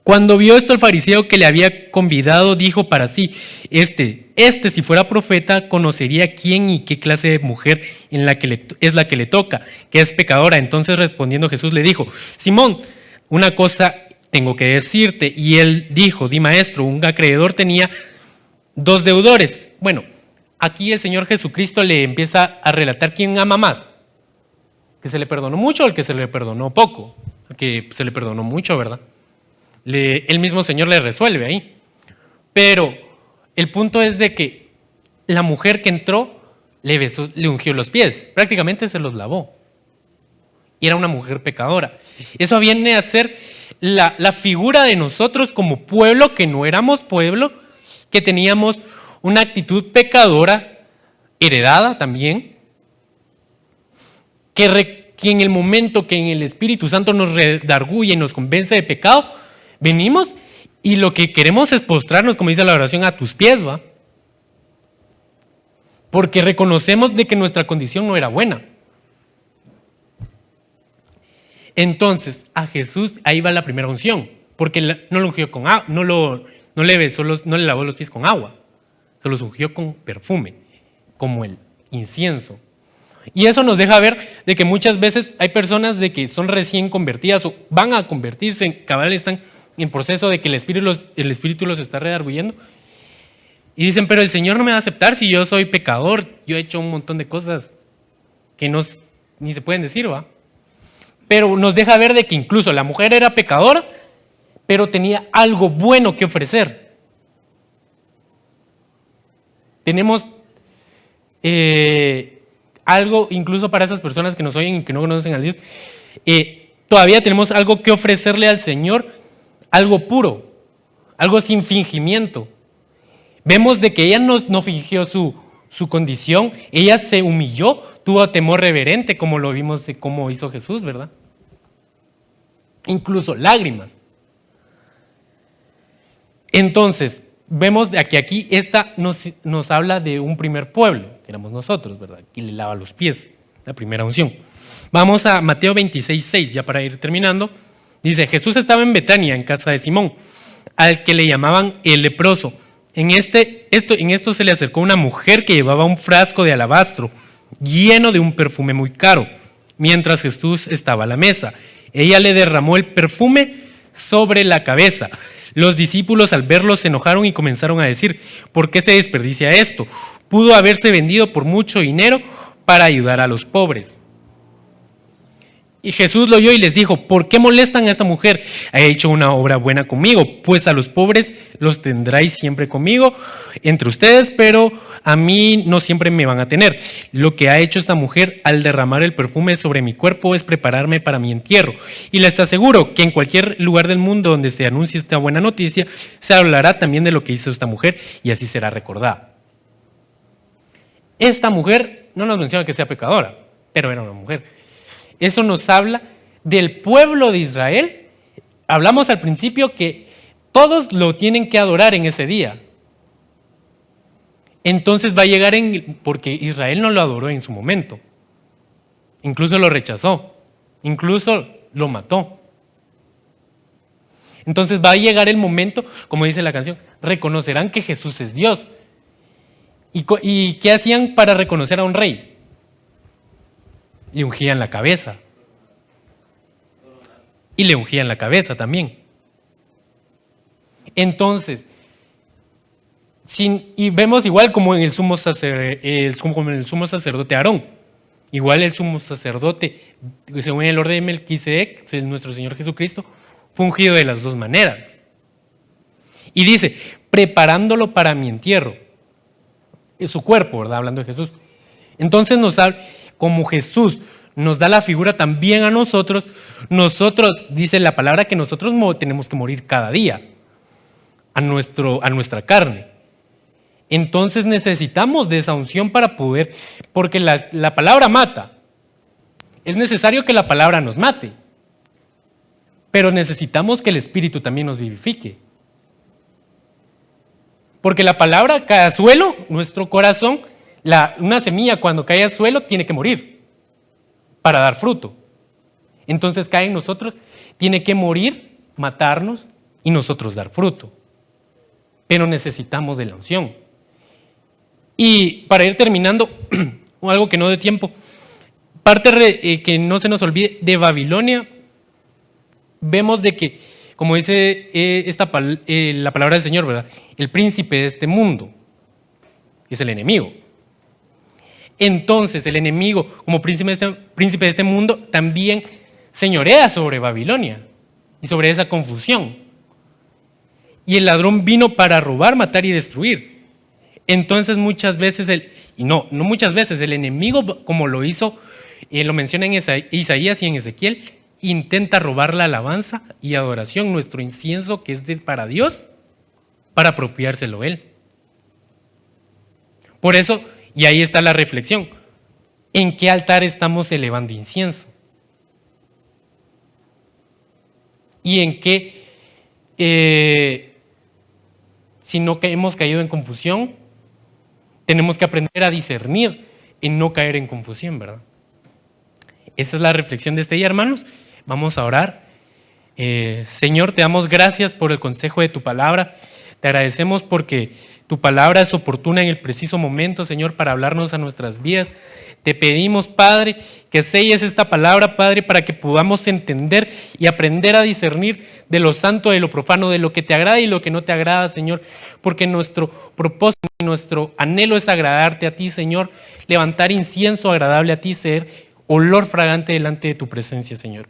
Cuando vio esto el fariseo que le había convidado, dijo para sí, este si fuera profeta conocería quién y qué clase de mujer es la que le toca, que es pecadora. Entonces respondiendo Jesús le dijo, Simón, una cosa tengo que decirte. Y él dijo, di maestro, un acreedor tenía 2 deudores. Bueno, aquí el Señor Jesucristo le empieza a relatar quién ama más, que se le perdonó mucho o el que se le perdonó poco. El que se le perdonó mucho, ¿verdad? El mismo Señor le resuelve ahí. Pero el punto es de que la mujer que entró le besó, le ungió los pies, prácticamente se los lavó. Y era una mujer pecadora. Eso viene a ser la figura de nosotros como pueblo, que no éramos pueblo, que teníamos una actitud pecadora, heredada también, que en el momento que en el Espíritu Santo nos redarguye y nos convence de pecado, venimos y lo que queremos es postrarnos, como dice la oración, a tus pies, ¿va? Porque reconocemos de que nuestra condición no era buena. Entonces, a Jesús, ahí va la primera unción, porque no lo ungió con agua, no le lavó los pies con agua, se los ungió con perfume, como el incienso. Y eso nos deja ver de que muchas veces hay personas de que son recién convertidas o van a convertirse, cabal están en proceso de que el Espíritu los está redarguyendo. Y dicen, pero el Señor no me va a aceptar si yo soy pecador, yo he hecho un montón de cosas que ni se pueden decir, ¿va? Pero nos deja ver de que incluso la mujer era pecadora, pero tenía algo bueno que ofrecer. Tenemos algo, incluso para esas personas que nos oyen y que no conocen a Dios, todavía tenemos algo que ofrecerle al Señor, algo puro, algo sin fingimiento. Vemos de que ella no fingió su condición, ella se humilló, tuvo temor reverente, como lo vimos de cómo hizo Jesús, ¿verdad? Incluso lágrimas. Entonces, vemos de aquí esta nos habla de un primer pueblo, que éramos nosotros, ¿verdad? Que le lava los pies, la primera unción. Vamos a Mateo 26:6, ya para ir terminando. Dice, Jesús estaba en Betania, en casa de Simón, al que le llamaban el leproso. En esto se le acercó una mujer que llevaba un frasco de alabastro lleno de un perfume muy caro, mientras Jesús estaba a la mesa. Ella le derramó el perfume sobre la cabeza. Los discípulos al verlo se enojaron y comenzaron a decir, ¿por qué se desperdicia esto? Pudo haberse vendido por mucho dinero para ayudar a los pobres. Y Jesús lo oyó y les dijo, ¿por qué molestan a esta mujer? Ha hecho una obra buena conmigo, pues a los pobres los tendráis siempre conmigo, entre ustedes, pero a mí no siempre me van a tener. Lo que ha hecho esta mujer al derramar el perfume sobre mi cuerpo es prepararme para mi entierro. Y les aseguro que en cualquier lugar del mundo donde se anuncie esta buena noticia, se hablará también de lo que hizo esta mujer y así será recordada. Esta mujer no nos menciona que sea pecadora, pero era una mujer. Eso nos habla del pueblo de Israel. Hablamos al principio que todos lo tienen que adorar en ese día. Entonces va a llegar porque Israel no lo adoró en su momento. Incluso lo rechazó. Incluso lo mató. Entonces va a llegar el momento, como dice la canción, reconocerán que Jesús es Dios. ¿Y qué hacían para reconocer a un rey? Le ungían la cabeza. Y le ungían la cabeza también. Entonces, y vemos igual como en el sumo sacerdote Aarón. Igual el sumo sacerdote, según el orden de Melquisedec, nuestro Señor Jesucristo, fue ungido de las dos maneras. Y dice, preparándolo para mi entierro. Es su cuerpo, ¿verdad? Hablando de Jesús. Entonces nos habla, como Jesús nos da la figura también a nosotros, dice la palabra que nosotros tenemos que morir cada día a nuestra carne. Entonces necesitamos de esa unción para poder, porque la palabra mata. Es necesario que la palabra nos mate, pero necesitamos que el Espíritu también nos vivifique. Porque la palabra cae al suelo, nuestro corazón, una semilla cuando cae al suelo tiene que morir para dar fruto. Entonces cae en nosotros, tiene que morir, matarnos y nosotros dar fruto. Pero necesitamos de la unción. Y para ir terminando, algo que no dé tiempo, parte que no se nos olvide de Babilonia, vemos de que, como dice la palabra del Señor, ¿verdad? El príncipe de este mundo es el enemigo. Entonces el enemigo, como príncipe de este mundo, también señorea sobre Babilonia y sobre esa confusión. Y el ladrón vino para robar, matar y destruir. Entonces muchas veces, no muchas veces, el enemigo, como lo hizo, lo menciona en Isaías y en Ezequiel, intenta robar la alabanza y adoración, nuestro incienso que es para Dios, para apropiárselo él. Por eso, y ahí está la reflexión, ¿en qué altar estamos elevando incienso? Y en qué, si no hemos caído en confusión, tenemos que aprender a discernir en no caer en confusión, ¿verdad? Esa es la reflexión de este día, hermanos. Vamos a orar. Señor, te damos gracias por el consejo de tu palabra. Te agradecemos porque tu palabra es oportuna en el preciso momento, Señor, para hablarnos a nuestras vidas. Te pedimos, Padre, que selles esta palabra, Padre, para que podamos entender y aprender a discernir de lo santo, de lo profano, de lo que te agrada y lo que no te agrada, Señor, porque nuestro propósito y nuestro anhelo es agradarte a ti, Señor, levantar incienso agradable a ti, ser olor fragante delante de tu presencia, Señor.